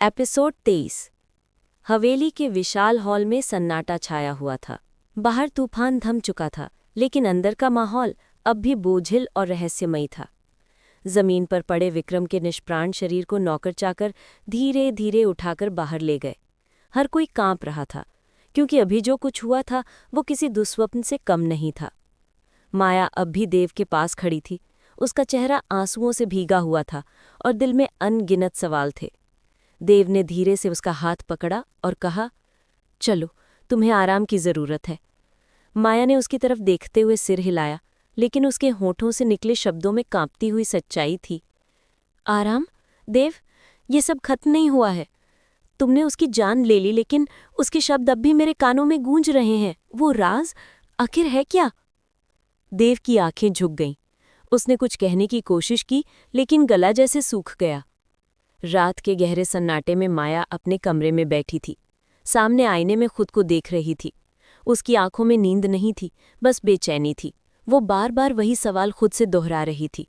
Episode 23। हवेली के विशाल hall में सन्नाटा छाया हुआ था। बाहर तूफान थम चुका था, लेकिन अंदर का माहौल अब भी बोझिल और रहस्यमयी था। जमीन पर पड़े विक्रम के निष्प्राण शरीर को नौकर चाकर धीरे धीरे उठाकर बाहर ले गए। हर कोई कांप रहा था, क्योंकि अभी जो कुछ हुआ था वो किसी दुस्वप्न से कम नहीं था। माया अब भी देव के पास खड़ी थी। उसका चेहरा आंसुओं से भीगा हुआ था और दिल में अनगिनत सवाल थे। देव ने धीरे से उसका हाथ पकड़ा और कहा, चलो, तुम्हें आराम की जरूरत है। माया ने उसकी तरफ देखते हुए सिर हिलाया, लेकिन उसके होठों से निकले शब्दों में कांपती हुई सच्चाई थी। आराम? देव, ये सब खत्म नहीं हुआ है। तुमने उसकी जान ले ली, लेकिन उसके शब्द अब भी मेरे कानों में गूंज रहे हैं। वो राज आखिर है क्या? देव की आंखें झुक गईं। उसने कुछ कहने की कोशिश की, लेकिन गला जैसे सूख गया। रात के गहरे सन्नाटे में माया अपने कमरे में बैठी थी। सामने आईने में खुद को देख रही थी। उसकी आंखों में नींद नहीं थी, बस बेचैनी थी। वो बार बार वही सवाल खुद से दोहरा रही थी।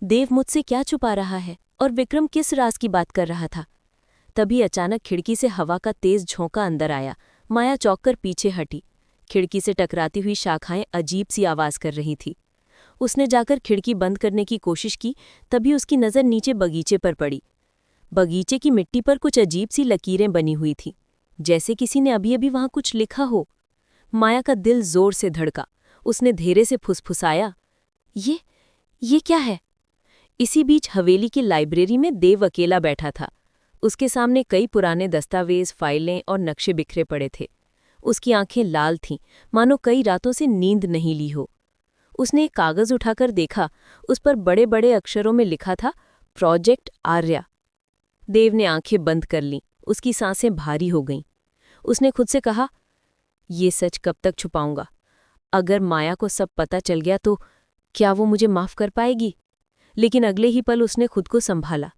देव मुझसे क्या छुपा रहा है, और विक्रम किस राज की बात कर रहा था? तभी अचानक खिड़की से हवा का तेज झोंका अंदर आया। माया चौंक कर पीछे हटी। खिड़की से टकराती हुई शाखाएं अजीब सी आवाज कर रही थी। उसने जाकर खिड़की बंद करने की कोशिश की, तभी उसकी नज़र नीचे बगीचे पर पड़ी। बगीचे की मिट्टी पर कुछ अजीब सी लकीरें बनी हुई थीं, जैसे किसी ने अभी अभी वहां कुछ लिखा हो। माया का दिल जोर से धड़का। उसने धीरे से फुसफुसाया, ये क्या है? इसी बीच हवेली की लाइब्रेरी में देव अकेला बैठा था। उसके सामने कई पुराने दस्तावेज, फाइलें और नक्शे बिखरे पड़े थे। उसकी आंखें लाल थीं, मानो कई रातों से नींद नहीं ली हो। उसने एक कागज उठाकर देखा। उस पर बड़े बड़े अक्षरों में लिखा था, प्रोजेक्ट आर्या। देव ने आंखें बंद कर लीं। उसकी सांसें भारी हो गईं। उसने खुद से कहा, ये सच कब तक छुपाऊंगा? अगर माया को सब पता चल गया तो क्या वो मुझे माफ कर पाएगी? लेकिन अगले ही पल उसने खुद को संभाला।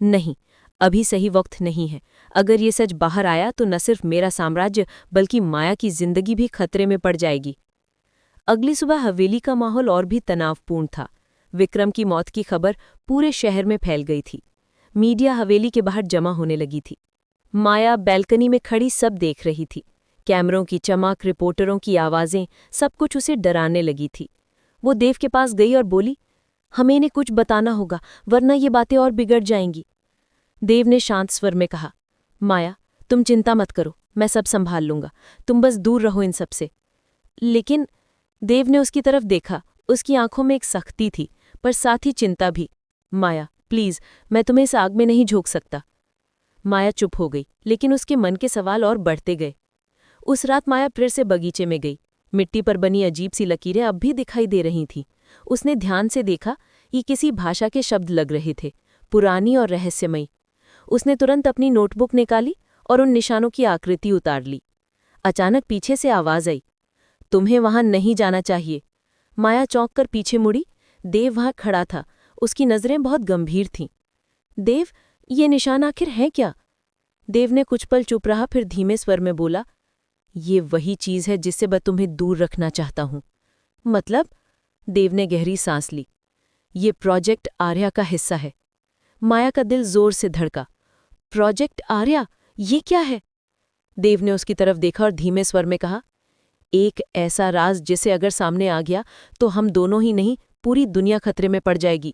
नहीं, अभी सही वक्त नहीं है। अगर ये सच बाहर आया तो न सिर्फ मेरा साम्राज्य, बल्कि माया की जिंदगी भी खतरे में पड़ जाएगी। अगली सुबह हवेली का माहौल और भी तनावपूर्ण था। विक्रम की मौत की खबर पूरे शहर में फैल गई थी। मीडिया हवेली के बाहर जमा होने लगी थी। माया बैल्कनी में खड़ी सब देख रही थी। कैमरों की चमक, रिपोर्टरों की आवाजें, सब कुछ उसे डराने लगी थी। वो देव के पास गई और बोली, हमें इन्हें कुछ बताना होगा, वरना ये बातें और बिगड़ जाएंगी। देव ने शांत स्वर में कहा, माया, तुम चिंता मत करो, मैं सब संभाल लूंगा। तुम बस दूर रहो इन सबसे। लेकिन देव ने उसकी तरफ देखा। उसकी आंखों में एक सख्ती थी, पर साथ ही चिंता भी। माया, प्लीज, मैं तुम्हें इस आग में नहीं झोंक सकता। माया चुप हो गई, लेकिन उसके मन के सवाल और बढ़ते गए। उस रात माया फिर से बगीचे में गई। मिट्टी पर बनी अजीब सी लकीरें अब भी दिखाई दे रही थीं। उसने ध्यान से देखा। ये किसी भाषा के शब्द लग रहे थे, पुरानी और रहस्यमयी। उसने तुरंत अपनी नोटबुक निकाली और उन निशानों की आकृति उतार ली। अचानक पीछे से आवाज आई, तुम्हें वहां नहीं जाना चाहिए। माया चौंक कर पीछे मुड़ी। देव वहां खड़ा था। उसकी नजरें बहुत गंभीर थीं। देव, ये निशान आखिर है क्या? देव ने कुछ पल चुप रहा, फिर धीमे स्वर में बोला, ये वही चीज है जिससे मैं तुम्हें दूर रखना चाहता हूं। मतलब? देव ने गहरी सांस ली। ये प्रोजेक्ट आर्या का हिस्सा है। माया का दिल जोर से धड़का। प्रोजेक्ट आर्या? ये क्या है? देव ने उसकी तरफ देखा और धीमे स्वर में कहा, एक ऐसा राज जिसे अगर सामने आ गया तो हम दोनों ही नहीं, पूरी दुनिया खतरे में पड़ जाएगी।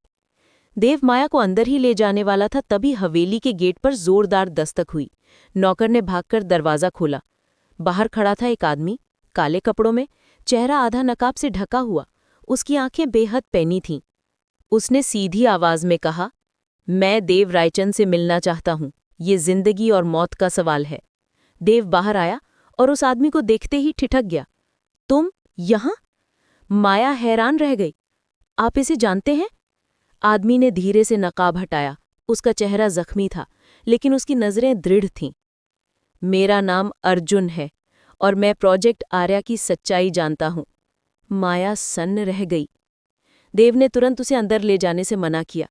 देव माया को अंदर ही ले जाने वाला था, तभी हवेली के गेट पर जोरदार दस्तक हुई। नौकर ने भागकर दरवाजा खोला। बाहर खड़ा था एक आदमी, काले कपड़ों में, चेहरा आधा नकाब से ढका हुआ। उसकी आंखें बेहद पैनी थीं। उसने सीधी आवाज में कहा, मैं देव रायचंद से मिलना चाहता हूं। ये जिंदगी और मौत का सवाल है। देव बाहर आया और उस आदमी को देखते ही ठिठक गया। तुम यहां? माया हैरान रह गई। आप इसे जानते हैं? आदमी ने धीरे से नकाब हटाया। उसका चेहरा जख्मी था, लेकिन उसकी नजरें दृढ़ थीं। मेरा नाम अर्जुन है और मैं प्रोजेक्ट आर्या की सच्चाई जानता हूं। माया सन्न रह गई। देव ने तुरंत उसे अंदर ले जाने से मना किया।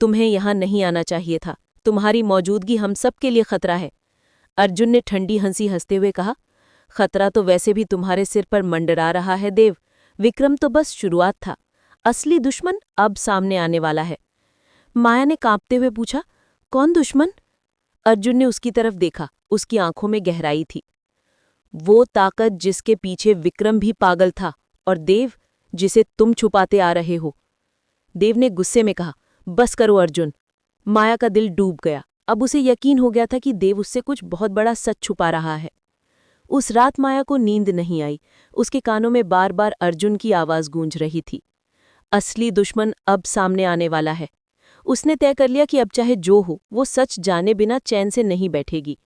तुम्हें यहां नहीं आना चाहिए था। तुम्हारी मौजूदगी हम सबके लिए खतरा है। अर्जुन ने ठंडी हंसी हंसते हुए कहा, खतरा तो वैसे भी तुम्हारे सिर पर मंडरा रहा है देव। विक्रम तो बस शुरुआत था। असली दुश्मन अब सामने आने वाला है। माया ने कांपते हुए पूछा, कौन दुश्मन? अर्जुन ने उसकी तरफ देखा, उसकी आंखों में गहराई थी। वो ताकत जिसके पीछे विक्रम भी पागल था, और देव जिसे तुम छुपाते आ रहे हो। देव ने गुस्से में कहा, बस करो अर्जुन। माया का दिल डूब गया। अब उसे यकीन हो गया था कि देव उससे कुछ बहुत बड़ा सच छुपा रहा है। उस रात माया को नींद नहीं आई। उसके कानों में बार बार अर्जुन की आवाज गूंज रही थी, असली दुश्मन अब सामने आने वाला है। उसने तय कर लिया कि अब चाहे जो हो, वो सच जाने बिना चैन से नहीं बैठेगी।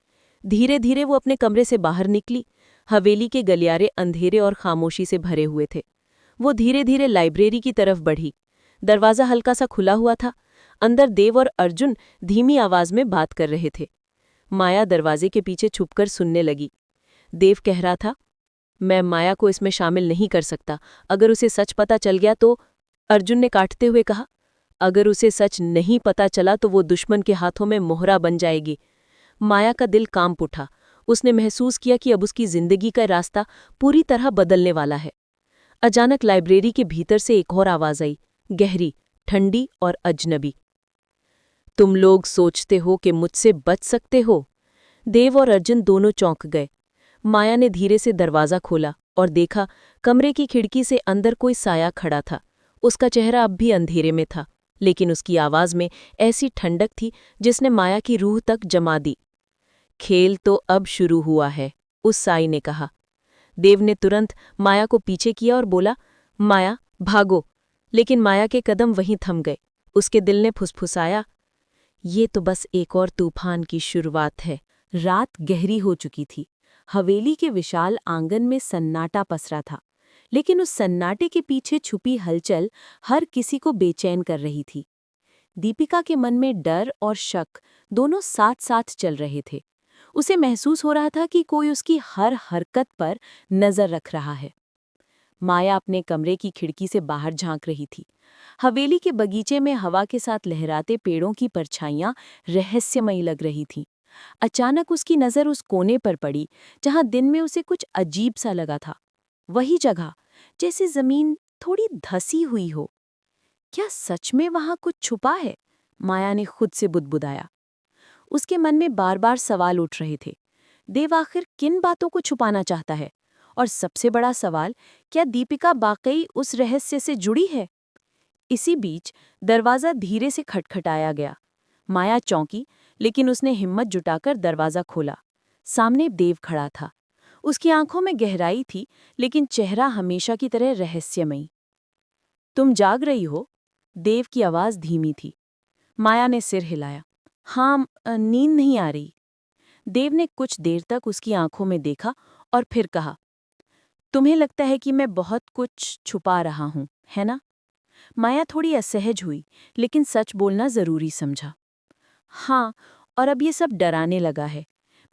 धीरे धीरे वो अपने कमरे से बाहर निकली। हवेली के गलियारे अंधेरे और खामोशी से भरे हुए थे। वो धीरे धीरे लाइब्रेरी की तरफ बढ़ी। दरवाज़ा हल्का सा खुला हुआ था। अंदर देव और अर्जुन धीमी आवाज में बात कर रहे थे। माया दरवाजे के पीछे छुपकर सुनने लगी। देव कह रहा था, मैं माया को इसमें शामिल नहीं कर सकता। अगर उसे सच पता चल गया तो। अर्जुन ने काटते हुए कहा, अगर उसे सच नहीं पता चला तो वो दुश्मन के हाथों में मोहरा बन जाएगी। माया का दिल कांप उठा। उसने महसूस किया कि अब उसकी जिंदगी का रास्ता पूरी तरह बदलने वाला है। अचानक लाइब्रेरी के भीतर से एक और आवाज आई, गहरी, ठंडी और अजनबी। तुम लोग सोचते हो कि मुझसे बच सकते हो? देव और अर्जुन दोनों चौंक गए। माया ने धीरे से दरवाज़ा खोला और देखा, कमरे की खिड़की से अंदर कोई साया खड़ा था। उसका चेहरा अब भी अंधेरे में था, लेकिन उसकी आवाज़ में ऐसी ठंडक थी जिसने माया की रूह तक जमा दी। खेल तो अब शुरू हुआ है, उस साई ने कहा। देव ने तुरंत माया को पीछे किया और बोला, माया भागो। लेकिन माया के कदम वहीं थम गए। उसके दिल ने फुसफुसाया, ये तो बस एक और तूफान की शुरुआत है। रात गहरी हो चुकी थी। हवेली के विशाल आंगन में सन्नाटा पसरा था, लेकिन उस सन्नाटे के पीछे छुपी हलचल हर किसी को बेचैन कर रही थी। दीपिका के मन में डर और शक दोनों साथ साथ चल रहे थे। उसे महसूस हो रहा था कि कोई उसकी हर हरकत पर नजर रख रहा है। माया अपने कमरे की खिड़की से बाहर झांक रही थी। हवेली के बगीचे में हवा के साथ लहराते पेड़ों की परछाइयां रहस्यमयी लग रही थीं। अचानक उसकी नज़र उस कोने पर पड़ी जहां दिन में उसे कुछ अजीब सा लगा था। वही जगह जैसे जमीन थोड़ी धसी हुई हो। क्या सच में वहां कुछ छुपा है? माया ने खुद से बुदबुदाया। उसके मन में बार बार सवाल उठ रहे थे। देव आखिर किन बातों को छुपाना चाहता है? और सबसे बड़ा सवाल, क्या दीपिका वाकई उस रहस्य से जुड़ी है? इसी बीच दरवाज़ा धीरे से खटखटाया गया। माया चौंकी, लेकिन उसने हिम्मत जुटाकर दरवाज़ा खोला। सामने देव खड़ा था। उसकी आंखों में गहराई थी, लेकिन चेहरा हमेशा की तरह रहस्यमयी। तुम जाग रही हो? देव की आवाज़ धीमी थी। माया ने सिर हिलाया। हाँ, नींद नहीं आ रही। देव ने कुछ देर तक उसकी आंखों में देखा और फिर कहा, तुम्हें लगता है कि मैं बहुत कुछ छुपा रहा हूं, है ना? माया थोड़ी असहज हुई, लेकिन सच बोलना जरूरी समझा। हाँ, और अब ये सब डराने लगा है।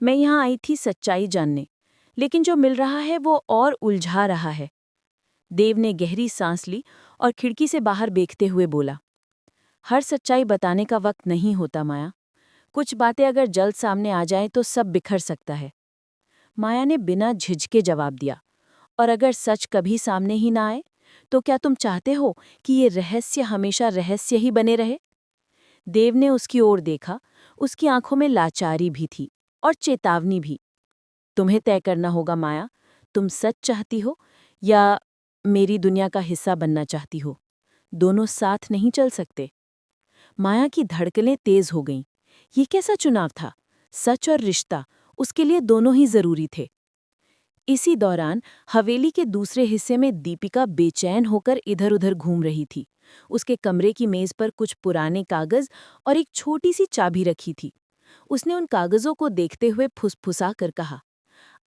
मैं यहाँ आई थी सच्चाई जानने, लेकिन जो मिल रहा है वो और उलझा रहा है। देव ने गहरी सांस ली और खिड़की से बाहर देखते हुए बोला, हर सच्चाई बताने का वक्त नहीं होता माया। कुछ बातें अगर जल्द सामने आ जाएं तो सब बिखर सकता है। माया ने बिना झिझके जवाब दिया, और अगर सच कभी सामने ही ना आए, तो क्या तुम चाहते हो कि ये रहस्य हमेशा रहस्य ही बने रहे? देव ने उसकी ओर देखा। उसकी आंखों में लाचारी भी थी और चेतावनी भी। तुम्हें तय करना होगा माया, तुम सच चाहती हो या मेरी दुनिया का हिस्सा बनना चाहती हो। दोनों साथ नहीं चल सकते। माया की धड़कनें तेज हो गईं। ये कैसा चुनाव था? सच और रिश्ता, उसके लिए दोनों ही जरूरी थे। इसी दौरान हवेली के दूसरे हिस्से में दीपिका बेचैन होकर इधर-उधर घूम रही थी। उसके कमरे की मेज पर कुछ पुराने कागज और एक छोटी सी चाबी रखी थी। उसने उन कागजों को देखते हुए फुसफुसा कर कहा,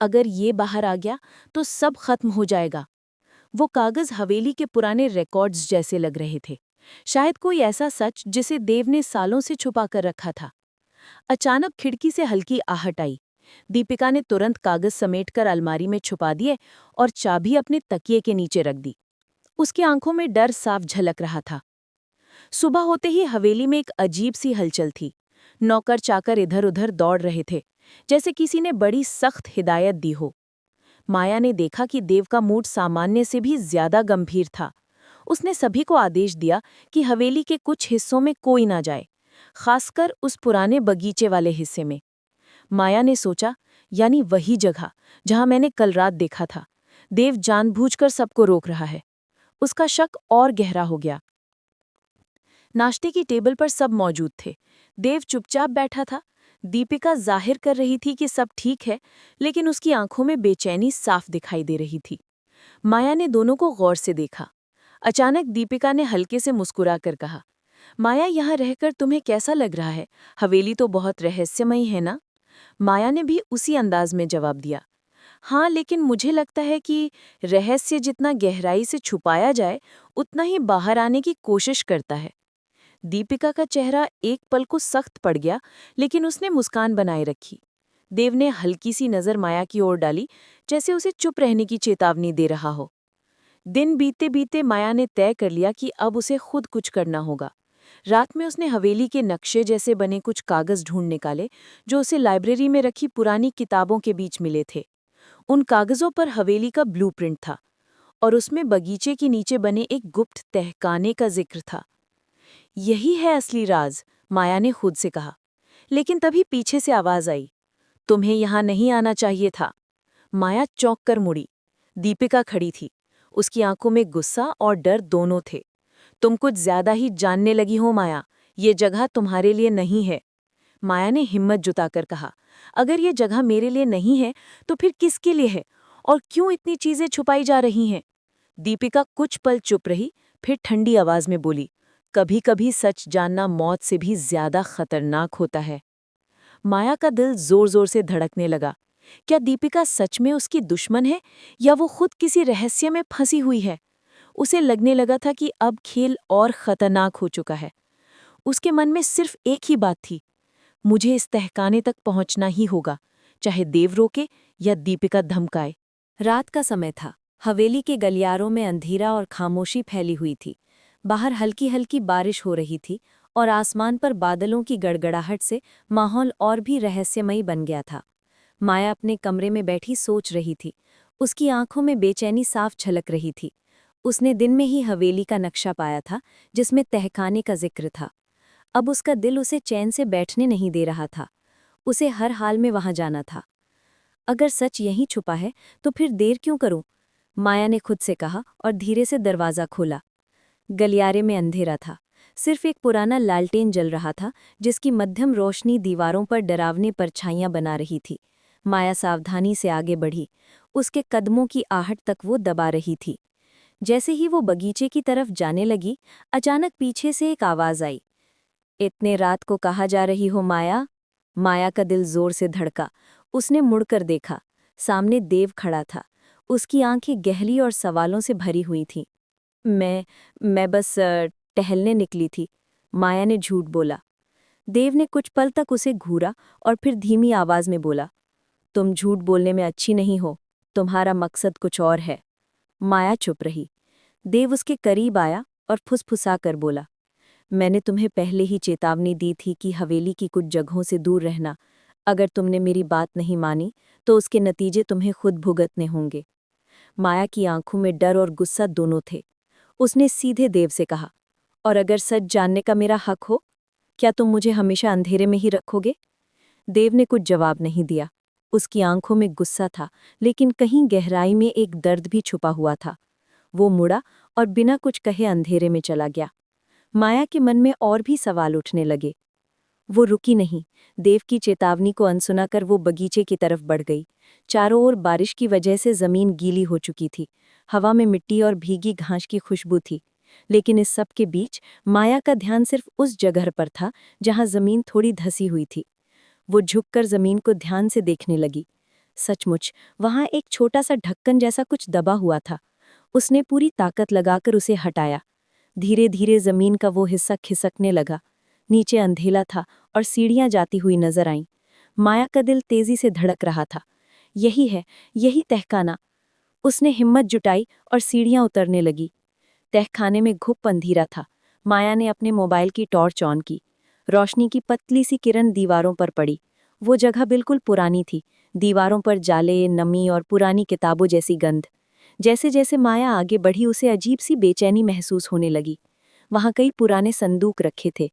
अगर ये बाहर आ गया तो सब खत्म हो जाएगा। वो कागज हवेली के पुराने रिकॉर्ड्स जैसे लग रहे थे, शायद कोई ऐसा सच जिसे देव ने सालों से छुपा कर रखा था। अचानक खिड़की से हल्की आहट आई। दीपिका ने तुरंत कागज समेटकर अलमारी में छुपा दिए और चाबी अपने तकिए के नीचे रख दी। उसकी आंखों में डर साफ झलक रहा था। सुबह होते ही हवेली में एक अजीब सी हलचल थी। नौकर चाकर इधर उधर दौड़ रहे थे, जैसे किसी ने बड़ी सख्त हिदायत दी हो। माया ने देखा कि देव का मूड सामान्य से भी ज्यादा गंभीर था। उसने सभी को आदेश दिया कि हवेली के कुछ हिस्सों में कोई ना जाए, खासकर उस पुराने बगीचे वाले हिस्से में। माया ने सोचा, यानी वही जगह जहां मैंने कल रात देखा था। देव जानबूझकर सबको रोक रहा है। उसका शक और गहरा हो गया। नाश्ते की टेबल पर सब मौजूद थे। देव चुपचाप बैठा था। दीपिका जाहिर कर रही थी कि सब ठीक है, लेकिन उसकी आंखों में बेचैनी साफ दिखाई दे रही थी। माया ने दोनों को गौर से देखा। अचानक दीपिका ने हल्के से मुस्कुराकर कहा, माया, यहाँ रहकर तुम्हें कैसा लग रहा है? हवेली तो बहुत रहस्यमयी है ना? माया ने भी उसी अंदाज में जवाब दिया, हाँ, लेकिन मुझे लगता है कि रहस्य जितना गहराई से छुपाया जाए, उतना ही बाहर आने की कोशिश करता है। दीपिका का चेहरा एक पल को सख्त पड़ गया, लेकिन उसने मुस्कान बनाए रखी। देव ने हल्की सी नजर माया की ओर डाली, जैसे उसे चुप रहने की चेतावनी दे रहा हो। दिन बीते बीते माया ने तय कर लिया कि अब उसे खुद कुछ करना होगा। रात में उसने हवेली के नक्शे जैसे बने कुछ कागज ढूंढ निकाले, जो उसे लाइब्रेरी में रखी पुरानी किताबों के बीच मिले थे। उन कागजों पर हवेली का ब्लूप्रिंट था, और उसमें बगीचे के नीचे बने एक गुप्त तहखाने का जिक्र था। यही है असली राज, माया ने खुद से कहा। लेकिन तभी पीछे से आवाज आई, तुम्हें यहां नहीं आना चाहिए था। माया चौंक कर मुड़ी। दीपिका खड़ी थी। उसकी आंखों में गुस्सा और डर दोनों थे। तुम कुछ ज्यादा ही जानने लगी हो माया, ये जगह तुम्हारे लिए नहीं है। माया ने हिम्मत जुटाकर कहा, अगर ये जगह मेरे लिए नहीं है तो फिर किसके लिए है, और क्यों इतनी चीजें छुपाई जा रही हैं? दीपिका कुछ पल चुप रही, फिर ठंडी आवाज में बोली, कभी कभी सच जानना मौत से भी ज्यादा खतरनाक होता है। माया का दिल जोर जोर से धड़कने लगा। क्या दीपिका सच में उसकी दुश्मन है, या वो खुद किसी रहस्य में फंसी हुई है? उसे लगने लगा था कि अब खेल और खतरनाक हो चुका है। उसके मन में सिर्फ एक ही बात थी, मुझे इस तहखाने तक पहुंचना ही होगा, चाहे देव रोके या दीपिका धमकाए। रात का समय था। हवेली के गलियारों में अंधेरा और खामोशी फैली हुई थी। बाहर हल्की हल्की बारिश हो रही थी, और आसमान पर बादलों की गड़गड़ाहट से माहौल और भी रहस्यमयी बन गया था। माया अपने कमरे में बैठी सोच रही थी। उसकी आंखों में बेचैनी साफ झलक रही थी। उसने दिन में ही हवेली का नक्शा पाया था, जिसमें तहखाने का जिक्र था। अब उसका दिल उसे चैन से बैठने नहीं दे रहा था। उसे हर हाल में वहां जाना था। अगर सच यहीं छुपा है तो फिर देर क्यों करूं? माया ने खुद से कहा और धीरे से दरवाज़ा खोला। गलियारे में अंधेरा था। सिर्फ एक पुराना लालटेन जल रहा था, जिसकी मध्यम रोशनी दीवारों पर डरावनी परछाइयां बना रही थी। माया सावधानी से आगे बढ़ी। उसके कदमों की आहट तक वो दबा रही थी। जैसे ही वो बगीचे की तरफ जाने लगी, अचानक पीछे से एक आवाज़ आई, इतने रात को कहाँ जा रही हो माया? माया का दिल जोर से धड़का। उसने मुड़कर देखा। सामने देव खड़ा था। उसकी आंखें गहरी और सवालों से भरी हुई थीं। मैं बस टहलने निकली थी, माया ने झूठ बोला। देव ने कुछ पल तक उसे घूरा और फिर धीमी आवाज में बोला, तुम झूठ बोलने में अच्छी नहीं हो, तुम्हारा मकसद कुछ और है। माया चुप रही। देव उसके करीब आया और फुसफुसा कर बोला, मैंने तुम्हें पहले ही चेतावनी दी थी कि हवेली की कुछ जगहों से दूर रहना। अगर तुमने मेरी बात नहीं मानी तो उसके नतीजे तुम्हें खुद भुगतने होंगे। माया की आंखों में डर और गुस्सा दोनों थे। उसने सीधे देव से कहा, और अगर सच जानने का मेरा हक हो, क्या तुम मुझे हमेशा अंधेरे में ही रखोगे? देव ने कुछ जवाब नहीं दिया। उसकी आंखों में गुस्सा था, लेकिन कहीं गहराई में एक दर्द भी छुपा हुआ था। वो मुड़ा और बिना कुछ कहे अंधेरे में चला गया। माया के मन में और भी सवाल उठने लगे। वो रुकी नहीं। देव की चेतावनी को अनसुना कर वो बगीचे की तरफ बढ़ गई। चारों ओर बारिश की वजह से जमीन गीली हो चुकी थी। हवा में मिट्टी और भीगी घास की खुशबू थी। लेकिन इस सब के बीच माया का ध्यान सिर्फ उस जगह पर था जहां जमीन थोड़ी धसी हुई थी। वो झुककर जमीन को ध्यान से देखने लगी। सचमुच वहां एक छोटा सा ढक्कन जैसा कुछ दबा हुआ था। उसने पूरी ताकत लगाकर उसे हटाया। धीरे धीरे जमीन का वो हिस्सा खिसकने लगा। नीचे अंधेला था और सीढ़ियां जाती हुई नजर आईं। माया का दिल तेजी से धड़क रहा था। यही है, यही तहखाना। उसने हिम्मत जुटाई और सीढ़ियां उतरने लगी। तहखाने में घुप अंधेरा था। माया ने अपने मोबाइल की टॉर्च ऑन की। रोशनी की पतली सी किरण दीवारों पर पड़ी। वो जगह बिल्कुल पुरानी थी। दीवारों पर जाले, नमी और पुरानी किताबों जैसी गंध। जैसे जैसे माया आगे बढ़ी, उसे अजीब सी बेचैनी महसूस होने लगी। वहां कई पुराने संदूक रखे थे।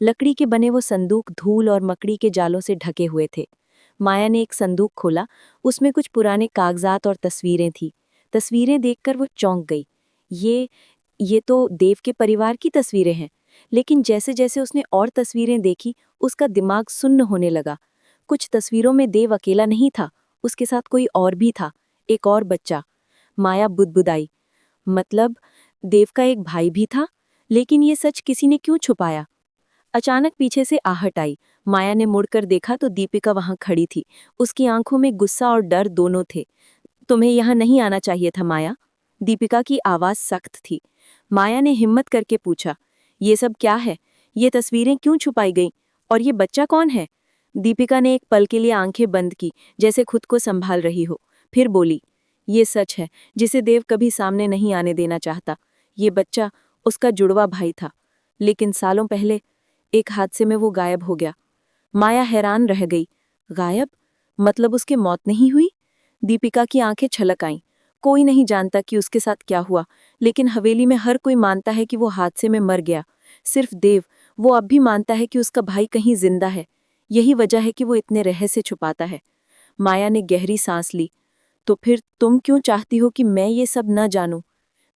लकड़ी के बने वो संदूक धूल और मकड़ी के जालों से ढके हुए थे। माया ने एक संदूक खोला। उसमें कुछ पुराने कागजात और तस्वीरें थी। तस्वीरें देखकर वो चौंक गई। ये तो देव के परिवार की तस्वीरें हैं। लेकिन जैसे जैसे उसने और तस्वीरें देखी, उसका दिमाग सुन्न होने लगा। कुछ तस्वीरों में देव अकेला नहीं था, उसके साथ कोई और भी था, एक और बच्चा। माया बुदबुदाई, मतलब देव का एक भाई भी था? लेकिन ये सच किसी ने क्यों छुपाया? अचानक पीछे से आहट आई। माया ने मुड़कर देखा तो दीपिका वहां खड़ी थी। उसकी आंखों में गुस्सा और डर दोनों थे। तुम्हें यहाँ नहीं आना चाहिए था माया। दीपिका की आवाज सख्त थी। माया ने हिम्मत करके पूछा, ये सब क्या है? ये तस्वीरें क्यों छुपाई गईं? और ये बच्चा कौन है? दीपिका ने एक पल के लिए आंखें बंद की, जैसे खुद को संभाल रही हो। फिर बोली, ये सच है जिसे देव कभी सामने नहीं आने देना चाहता। ये बच्चा उसका जुड़वा भाई था, लेकिन सालों पहले एक हादसे में वो गायब हो गया। माया हैरान रह गई। गायब? मतलब उसकी मौत नहीं हुई? दीपिका की आंखें छलक आईं। कोई नहीं जानता कि उसके साथ क्या हुआ, लेकिन हवेली में हर कोई मानता है कि वो हादसे में मर गया। सिर्फ देव, वो अब भी मानता है कि उसका भाई कहीं जिंदा है। यही वजह है कि वो इतने रहस्य छुपाता है। माया ने गहरी सांस ली। तो फिर तुम क्यों चाहती हो कि मैं ये सब न जानूं?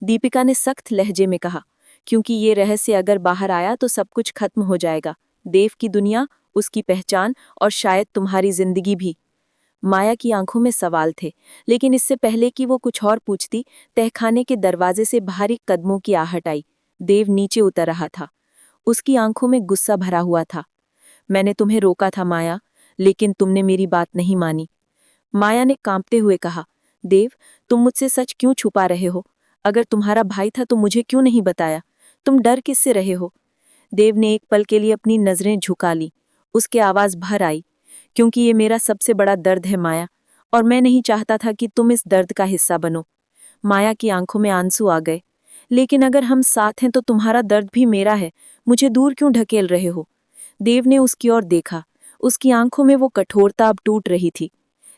दीपिका ने सख्त लहजे में कहा, क्योंकि ये रहस्य अगर बाहर आया तो सब कुछ खत्म हो जाएगा। देव की दुनिया, उसकी पहचान और शायद तुम्हारी जिंदगी भी। माया की आंखों में सवाल थे, लेकिन इससे पहले कि वो कुछ और पूछती, तहखाने के दरवाजे से भारी कदमों की आहट आई। देव नीचे उतर रहा था। उसकी आंखों में गुस्सा भरा हुआ था। मैंने तुम्हें रोका था माया, लेकिन तुमने मेरी बात नहीं मानी। माया ने कांपते हुए कहा, देव, तुम मुझसे सच क्यों छुपा रहे हो? अगर तुम्हारा भाई था तो मुझे क्यों नहीं बताया? तुम डर किससे रहे हो? देव ने एक पल के लिए अपनी नजरें झुका ली। उसकी आवाज भर आई, क्योंकि ये मेरा सबसे बड़ा दर्द है माया, और मैं नहीं चाहता था कि तुम इस दर्द का हिस्सा बनो। माया की आंखों में आंसू आ गए। लेकिन अगर हम साथ हैं तो तुम्हारा दर्द भी मेरा है। मुझे दूर क्यों ढकेल रहे हो? देव ने उसकी ओर देखा। उसकी आंखों में वो कठोरता अब टूट रही थी।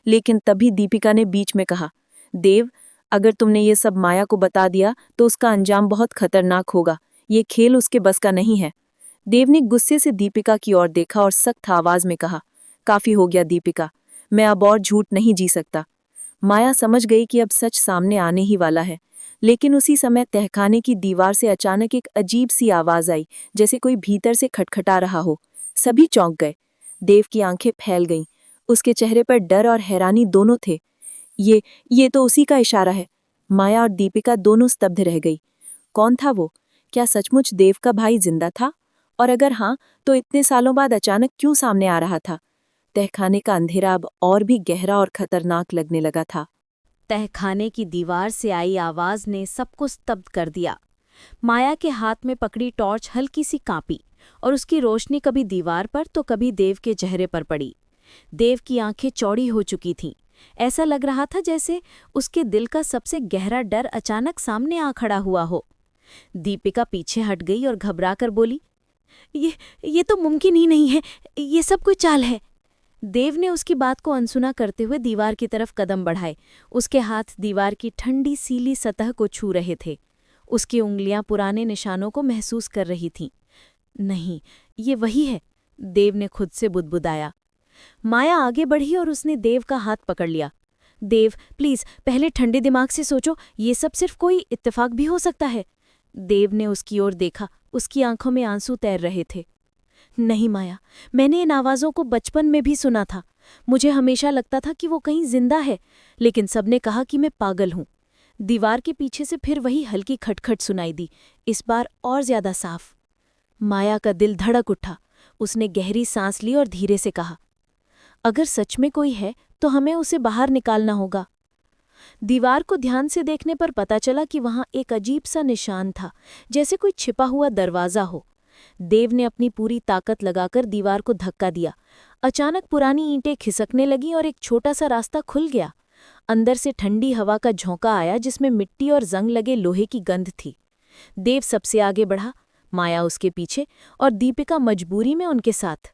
लेकिन तभी दीपिका ने बीच में कहा, देव, अगर तुमने ये सब माया को बता दिया तो उसका अंजाम बहुत खतरनाक होगा। ये खेल उसके बस का नहीं है। देव ने गुस्से से दीपिका की ओर देखा और सख्त आवाज में कहा, काफी हो गया दीपिका, मैं अब और झूठ नहीं जी सकता। माया समझ गई कि अब सच सामने आने ही वाला है। लेकिन उसी समय तहखाने की दीवार से अचानक एक अजीब सी आवाज आई, जैसे कोई भीतर से खटखटा रहा हो। सभी चौंक गए। देव की आंखें फैल गईं। उसके चेहरे पर डर और हैरानी दोनों थे। ये तो उसी का इशारा है। माया और दीपिका दोनों स्तब्ध रह गई। कौन था वो? क्या सचमुच देव का भाई जिंदा था? और अगर हाँ, तो इतने सालों बाद अचानक क्यों सामने आ रहा था? तहखाने का अंधेरा अब और भी गहरा और खतरनाक लगने लगा था। तहखाने की दीवार से आई आवाज ने सबको स्तब्ध कर दिया। माया के हाथ में पकड़ी टॉर्च हल्की सी कांपी और उसकी रोशनी कभी दीवार पर तो कभी देव के चेहरे पर पड़ी। देव की आंखें चौड़ी हो चुकी थीं। ऐसा लग रहा था जैसे उसके दिल का सबसे गहरा डर अचानक सामने आ खड़ा हुआ हो। दीपिका पीछे हट गई और घबराकर बोली, ये तो मुमकिन ही नहीं है, ये सब कोई चाल है। देव ने उसकी बात को अनसुना करते हुए दीवार की तरफ कदम बढ़ाए। उसके हाथ दीवार की ठंडी सीली सतह को छू रहे थे। उसकी उंगलियां पुराने निशानों को महसूस कर रही थीं। नहीं, ये वही है, देव ने खुद से बुदबुदाया। माया आगे बढ़ी और उसने देव का हाथ पकड़ लिया। देव, प्लीज पहले ठंडे दिमाग से सोचो, ये सब सिर्फ कोई इत्तेफाक भी हो सकता है। देव ने उसकी ओर देखा। उसकी आंखों में आंसू तैर रहे थे। नहीं माया, मैंने इन आवाज़ों को बचपन में भी सुना था। मुझे हमेशा लगता था कि वो कहीं जिंदा है, लेकिन सबने कहा कि मैं पागल हूँ। दीवार के पीछे से फिर वही हल्की खटखट सुनाई दी, इस बार और ज्यादा साफ। माया का दिल धड़क उठा। उसने गहरी सांस ली और धीरे से कहा, अगर सच में कोई है तो हमें उसे बाहर निकालना होगा। दीवार को ध्यान से देखने पर पता चला कि वहां एक अजीब सा निशान था, जैसे कोई छिपा हुआ दरवाजा हो। देव ने अपनी पूरी ताकत लगाकर दीवार को धक्का दिया। अचानक पुरानी ईंटें खिसकने लगीं और एक छोटा सा रास्ता खुल गया। अंदर से ठंडी हवा का झोंका आया, जिसमें मिट्टी और जंग लगे लोहे की गंध थी। देव सबसे आगे बढ़ा, माया उसके पीछे और दीपिका मजबूरी में उनके साथ।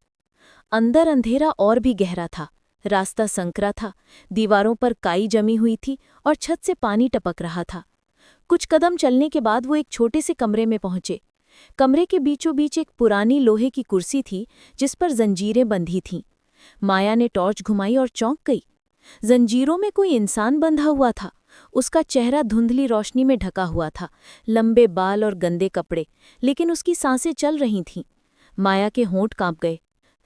अंदर अंधेरा और भी गहरा था। रास्ता संकरा था, दीवारों पर काई जमी हुई थी और छत से पानी टपक रहा था। कुछ कदम चलने के बाद वो एक छोटे से कमरे में पहुंचे। कमरे के बीचों बीच एक पुरानी लोहे की कुर्सी थी, जिस पर जंजीरें बंधी थीं। माया ने टॉर्च घुमाई और चौंक गई। जंजीरों में कोई इंसान बंधा हुआ था। उसका चेहरा धुंधली रोशनी में ढका हुआ था, लंबे बाल और गंदे कपड़े, लेकिन उसकी सांसें चल रही थीं। माया के होंठ कांप गए।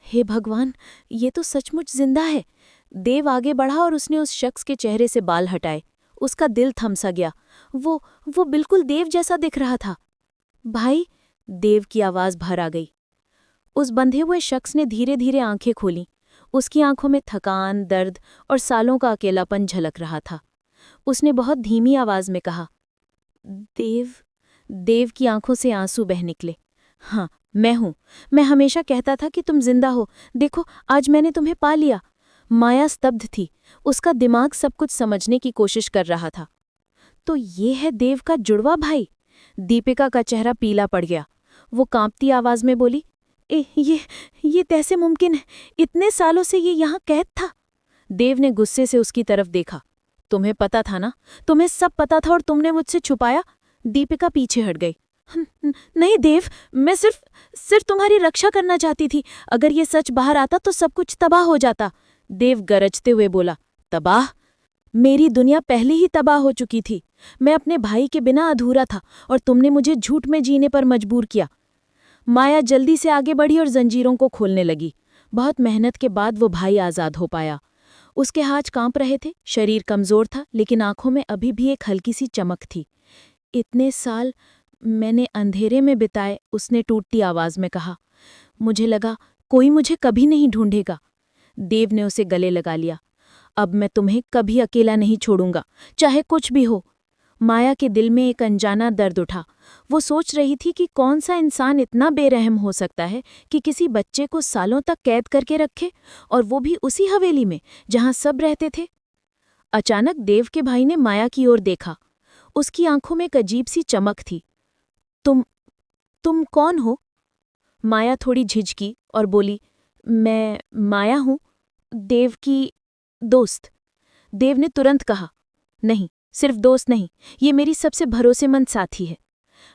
हे भगवान, ये तो सचमुच जिंदा है। देव आगे बढ़ा और उसने उस शख्स के चेहरे से बाल हटाए। उसका दिल थमसा गया। वो बिल्कुल देव जैसा दिख रहा था। भाई, देव की आवाज भर आ गई। उस बंधे हुए शख्स ने धीरे धीरे आंखें खोलीं। उसकी आंखों में थकान, दर्द और सालों का अकेलापन झलक रहा था। उसने बहुत धीमी आवाज में कहा, देव। देव की आंखों से आंसू बह निकले। हाँ, मैं हूं। मैं हमेशा कहता था कि तुम जिंदा हो। देखो, आज मैंने तुम्हें पा लिया। माया स्तब्ध थी। उसका दिमाग सब कुछ समझने की कोशिश कर रहा था। तो ये है देव का जुड़वा भाई? दीपिका का चेहरा पीला पड़ गया। वो कांपती आवाज में बोली, ये कैसे मुमकिन है? इतने सालों से ये यहाँ कैद था। देव ने गुस्से से उसकी तरफ देखा। तुम्हें पता था ना? तुम्हें सब पता था और तुमने मुझसे छुपाया। दीपिका पीछे हट गई। नहीं देव, मैं सिर्फ तुम्हारी रक्षा करना चाहती थी। अगर ये सच बाहर आता तो सब कुछ तबाह हो जाता। देव गरजते हुए बोला, तबाह? मेरी दुनिया पहले ही तबाह हो चुकी थी। मैं अपने भाई के बिना अधूरा था और तुमने मुझे झूठ में जीने पर मजबूर किया। माया जल्दी से आगे बढ़ी और जंजीरों को खोलने लगी। बहुत मेहनत के बाद वो भाई आज़ाद हो पाया। उसके हाथ कांप रहे थे, शरीर कमज़ोर था, लेकिन आंखों में अभी भी एक हल्की सी चमक थी। इतने साल मैंने अंधेरे में बिताए, उसने टूटती आवाज़ में कहा। मुझे लगा कोई मुझे कभी नहीं ढूंढेगा। देव ने उसे गले लगा लिया। अब मैं तुम्हें कभी अकेला नहीं छोड़ूंगा, चाहे कुछ भी हो। माया के दिल में एक अनजाना दर्द उठा। वो सोच रही थी कि कौन सा इंसान इतना बेरहम हो सकता है कि किसी बच्चे को सालों तक कैद करके रखे, और वो भी उसी हवेली में जहां सब रहते थे। अचानक देव के भाई ने माया की ओर देखा। उसकी आंखों में एक अजीब सी चमक थी। तुम कौन हो? माया थोड़ी झिझकी और बोली, मैं माया हूं, देव की दोस्त। देव ने तुरंत कहा, नहीं, सिर्फ दोस्त नहीं, ये मेरी सबसे भरोसेमंद साथी है।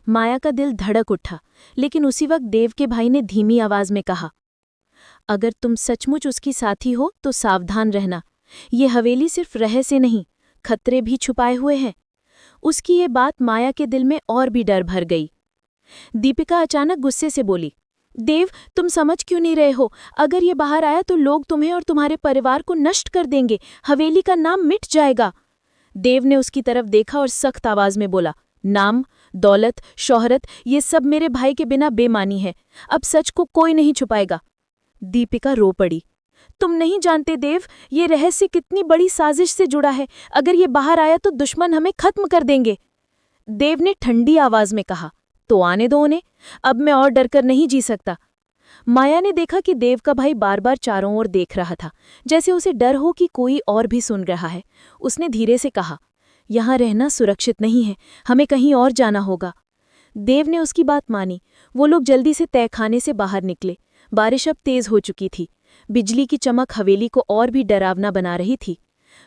माया का दिल धड़क उठा, लेकिन उसी वक्त देव के भाई ने धीमी आवाज में कहा, अगर तुम सचमुच उसकी साथी हो तो सावधान रहना। ये हवेली सिर्फ रहस्य नहीं, खतरे भी छुपाए हुए हैं। उसकी ये बात माया के दिल में और भी डर भर गई। दीपिका अचानक गुस्से से बोली, देव, तुम समझ क्यों नहीं रहे हो? अगर ये बाहर आया तो लोग तुम्हें और तुम्हारे परिवार को नष्ट कर देंगे। हवेली का नाम मिट जाएगा। देव ने उसकी तरफ देखा और सख्त आवाज में बोला, नाम, दौलत, शोहरत, ये सब मेरे भाई के बिना बेमानी है। अब सच को कोई नहीं छुपाएगा। दीपिका रो पड़ी। तुम नहीं जानते देव, ये रहस्य कितनी बड़ी साजिश से जुड़ा है। अगर ये बाहर आया तो दुश्मन हमें खत्म कर देंगे। देव ने ठंडी आवाज में कहा, तो आने दो उन्हें। अब मैं और डरकर नहीं जी सकता। माया ने देखा कि देव का भाई बार बार चारों ओर देख रहा था, जैसे उसे डर हो कि कोई और भी सुन रहा है। उसने धीरे से कहा, यहाँ रहना सुरक्षित नहीं है, हमें कहीं और जाना होगा। देव ने उसकी बात मानी। वो लोग जल्दी से तहखाने से बाहर निकले। बारिश अब तेज हो चुकी थी। बिजली की चमक हवेली को और भी डरावना बना रही थी।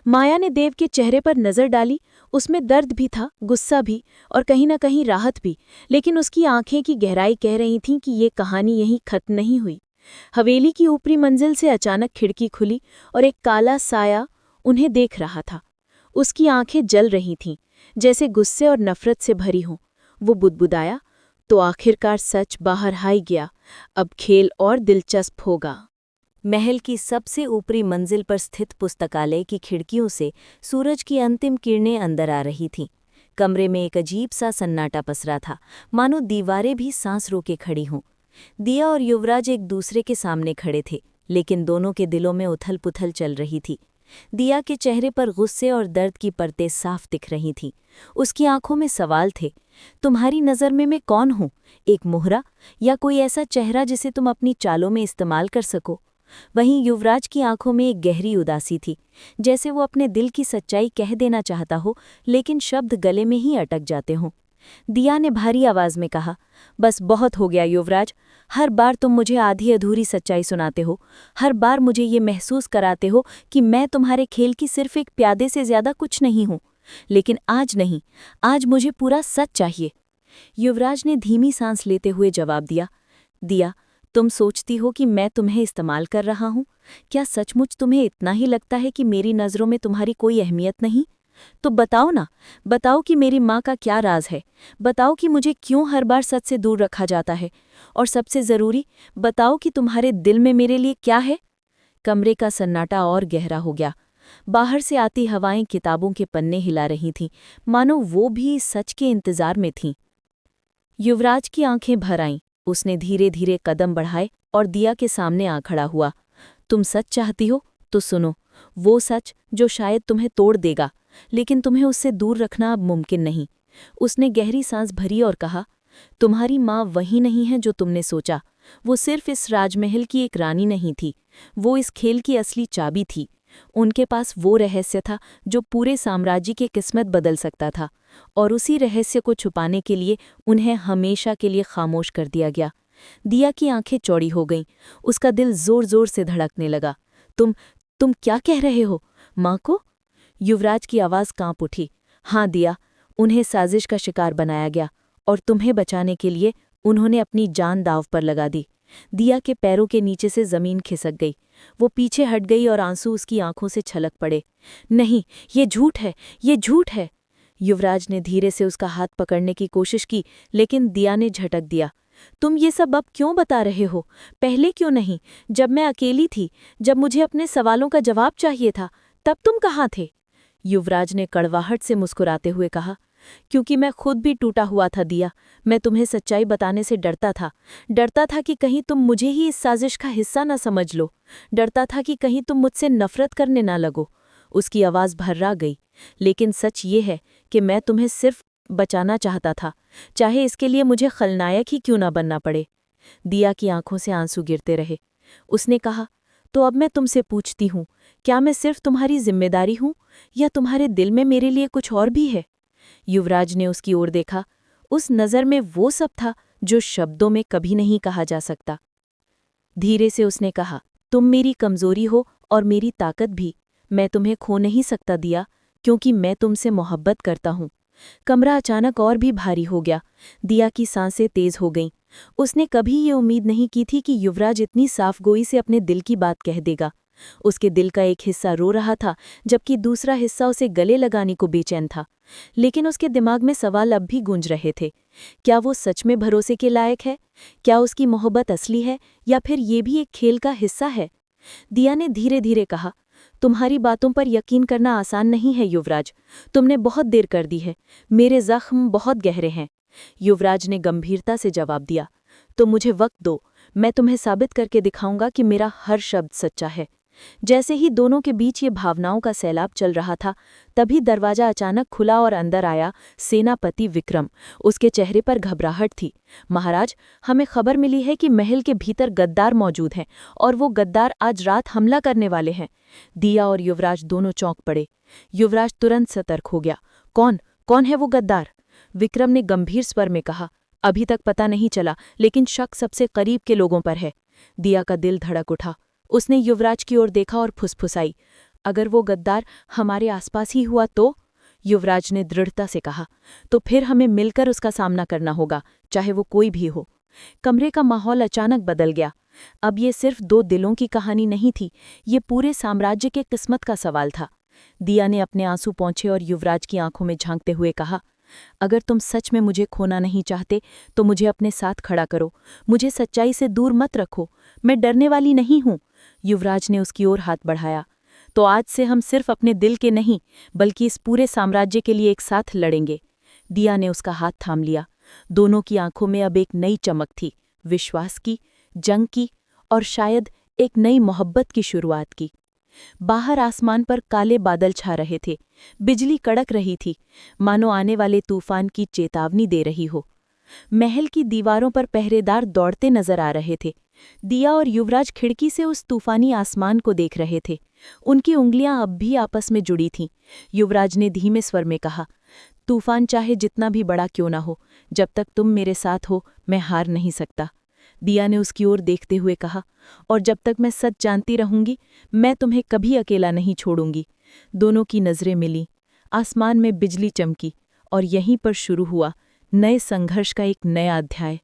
माया ने देव के चेहरे पर नजर डाली। उसमें दर्द भी था, गुस्सा भी, और कहीं न कहीं राहत भी, लेकिन उसकी आंखें की गहराई कह रही थीं कि ये कहानी यहीं खत्म नहीं हुई। हवेली की ऊपरी मंजिल से अचानक खिड़की खुली और एक काला साया उन्हें देख रहा था। उसकी आंखें जल रही थीं, जैसे गुस्से और नफरत से भरी हों। वो बुदबुदाया, तो आखिरकार सच बाहर आ ही गया। अब खेल और दिलचस्प होगा। महल की सबसे ऊपरी मंजिल पर स्थित पुस्तकालय की खिड़कियों से सूरज की अंतिम किरणें अंदर आ रही थीं। कमरे में एक अजीब सा सन्नाटा पसरा था, मानो दीवारें भी सांस रोके खड़ी हों। दिया और युवराज एक दूसरे के सामने खड़े थे, लेकिन दोनों के दिलों में उथल-पुथल चल रही थी। दिया के चेहरे पर गुस्से और दर्द की परतें साफ दिख रही थीं। उसकी आंखों में सवाल थे, तुम्हारी नज़र में मैं कौन हूँ? एक मोहरा, या कोई ऐसा चेहरा जिसे तुम अपनी चालों में इस्तेमाल कर सको? वहीं युवराज की आंखों में एक गहरी उदासी थी, जैसे वो अपने दिल की सच्चाई कह देना चाहता हो, लेकिन शब्द गले में ही अटक जाते हों। दिया ने भारी आवाज में कहा, बस बहुत हो गया युवराज। हर बार तुम मुझे आधी अधूरी सच्चाई सुनाते हो। हर बार मुझे ये महसूस कराते हो कि मैं तुम्हारे खेल की सिर्फ एक प्यादे से ज्यादा कुछ नहीं हूं। लेकिन आज नहीं, आज मुझे पूरा सच चाहिए। युवराज ने धीमी सांस लेते हुए जवाब दिया, दिया, तुम सोचती हो कि मैं तुम्हें इस्तेमाल कर रहा हूँ? क्या सचमुच तुम्हें इतना ही लगता है कि मेरी नज़रों में तुम्हारी कोई अहमियत नहीं? तो बताओ ना, बताओ कि मेरी माँ का क्या राज है। बताओ कि मुझे क्यों हर बार सच से दूर रखा जाता है। और सबसे ज़रूरी, बताओ कि तुम्हारे दिल में मेरे लिए क्या है। कमरे का सन्नाटा और गहरा हो गया। बाहर से आती हवाएं किताबों के पन्ने हिला रही थीं, मानो वो भी इस सच के इंतजार में थीं। युवराज की आंखें भर आईं। उसने धीरे धीरे कदम बढ़ाए और दिया के सामने आ खड़ा हुआ। तुम सच चाहती हो तो सुनो, वो सच जो शायद तुम्हें तोड़ देगा, लेकिन तुम्हें उससे दूर रखना अब मुमकिन नहीं। उसने गहरी सांस भरी और कहा, तुम्हारी माँ वही नहीं है जो तुमने सोचा। वो सिर्फ इस राजमहल की एक रानी नहीं थी, वो इस खेल की असली चाबी थी। उनके पास वो रहस्य था जो पूरे साम्राज्य की किस्मत बदल सकता था, और उसी रहस्य को छुपाने के लिए उन्हें हमेशा के लिए खामोश कर दिया गया। दिया की आंखें चौड़ी हो गईं, उसका दिल जोर जोर से धड़कने लगा। तुम क्या कह रहे हो? माँ को? युवराज की आवाज़ कांप उठी। हाँ दिया, उन्हें साजिश का शिकार बनाया गया, और तुम्हें बचाने के लिए उन्होंने अपनी जान दांव पर लगा दी। दिया के पैरों के नीचे से जमीन खिसक गई। वो पीछे हट गई और आंसू उसकी आंखों से छलक पड़े। नहीं, ये झूठ है, ये झूठ है। युवराज ने धीरे से उसका हाथ पकड़ने की कोशिश की, लेकिन दिया ने झटक दिया। तुम ये सब अब क्यों बता रहे हो? पहले क्यों नहीं? जब मैं अकेली थी, जब मुझे अपने सवालों का जवाब चाहिए था, तब तुम कहाँ थे? युवराज ने कड़वाहट से मुस्कुराते हुए कहा, क्योंकि मैं खुद भी टूटा हुआ था दिया। मैं तुम्हें सच्चाई बताने से डरता था। डरता था कि कहीं तुम मुझे ही इस साजिश का हिस्सा न समझ लो। डरता था कि कहीं तुम मुझसे नफरत करने ना लगो। उसकी आवाज़ भर्रा गई। लेकिन सच ये है कि मैं तुम्हें सिर्फ बचाना चाहता था, चाहे इसके लिए मुझे खलनायक ही क्यों ना बनना पड़े। दिया की आंखों से आंसू गिरते रहे। उसने कहा, तो अब मैं तुमसे पूछती हूँ, क्या मैं सिर्फ तुम्हारी जिम्मेदारी हूँ, या तुम्हारे दिल में मेरे लिए कुछ और भी है? युवराज ने उसकी ओर देखा। उस नज़र में वो सब था जो शब्दों में कभी नहीं कहा जा सकता। धीरे से उसने कहा, तुम मेरी कमजोरी हो और मेरी ताकत भी। मैं तुम्हें खो नहीं सकता दिया, क्योंकि मैं तुमसे मोहब्बत करता हूँ। कमरा अचानक और भी भारी हो गया। दिया की सांसें तेज हो गईं। उसने कभी ये उम्मीद नहीं की थी कि युवराज इतनी साफगोई से अपने दिल की बात कह देगा। उसके दिल का एक हिस्सा रो रहा था, जबकि दूसरा हिस्सा उसे गले लगाने को बेचैन था। लेकिन उसके दिमाग में सवाल अब भी गूंज रहे थे। क्या वो सच में भरोसे के लायक है? क्या उसकी मोहब्बत असली है, या फिर ये भी एक खेल का हिस्सा है? दिया ने धीरे धीरे कहा, तुम्हारी बातों पर यकीन करना आसान नहीं है युवराज। तुमने बहुत देर कर दी है। मेरे जख्म बहुत गहरे हैं। युवराज ने गंभीरता से जवाब दिया, तो मुझे वक्त दो। मैं तुम्हें साबित करके दिखाऊंगा कि मेरा हर शब्द सच्चा है। जैसे ही दोनों के बीच ये भावनाओं का सैलाब चल रहा था, तभी दरवाजा अचानक खुला और अंदर आया सेनापति विक्रम। उसके चेहरे पर घबराहट थी। महाराज, हमें खबर मिली है कि महल के भीतर गद्दार मौजूद हैं, और वो गद्दार आज रात हमला करने वाले हैं। दिया और युवराज दोनों चौंक पड़े। युवराज तुरंत सतर्क हो गया। कौन है वो गद्दार? विक्रम ने गंभीर स्वर में कहा, अभी तक पता नहीं चला, लेकिन शक सबसे करीब के लोगों पर है। दिया का दिल धड़क उठा। उसने युवराज की ओर देखा और फुसफुसाई, अगर वो गद्दार हमारे आसपास ही हुआ तो? युवराज ने दृढ़ता से कहा, तो फिर हमें मिलकर उसका सामना करना होगा, चाहे वो कोई भी हो। कमरे का माहौल अचानक बदल गया। अब ये सिर्फ दो दिलों की कहानी नहीं थी, ये पूरे साम्राज्य के किस्मत का सवाल था। दिया ने अपने आंसू पोंछे और युवराज की आंखों में झांकते हुए कहा, अगर तुम सच में मुझे खोना नहीं चाहते तो मुझे अपने साथ खड़ा करो। मुझे सच्चाई से दूर मत रखो। मैं डरने वाली नहीं हूँ। युवराज ने उसकी ओर हाथ बढ़ाया। तो आज से हम सिर्फ अपने दिल के नहीं, बल्कि इस पूरे साम्राज्य के लिए एक साथ लड़ेंगे। दिया ने उसका हाथ थाम लिया। दोनों की आंखों में अब एक नई चमक थी, विश्वास की, जंग की, और शायद एक नई मोहब्बत की शुरुआत की। बाहर आसमान पर काले बादल छा रहे थे। बिजली कड़क रही थी, मानो आने वाले तूफान की चेतावनी दे रही हो। महल की दीवारों पर पहरेदार दौड़ते नजर आ रहे थे। दिया और युवराज खिड़की से उस तूफानी आसमान को देख रहे थे। उनकी उंगलियां अब भी आपस में जुड़ी थीं। युवराज ने धीमे स्वर में कहा, तूफान चाहे जितना भी बड़ा क्यों ना हो, जब तक तुम मेरे साथ हो मैं हार नहीं सकता। दिया ने उसकी ओर देखते हुए कहा, और जब तक मैं सच जानती रहूंगी, मैं तुम्हें कभी अकेला नहीं छोड़ूंगी। दोनों की नजरें मिलीं। आसमान में बिजली चमकी, और यहीं पर शुरू हुआ नए संघर्ष का एक नया अध्याय।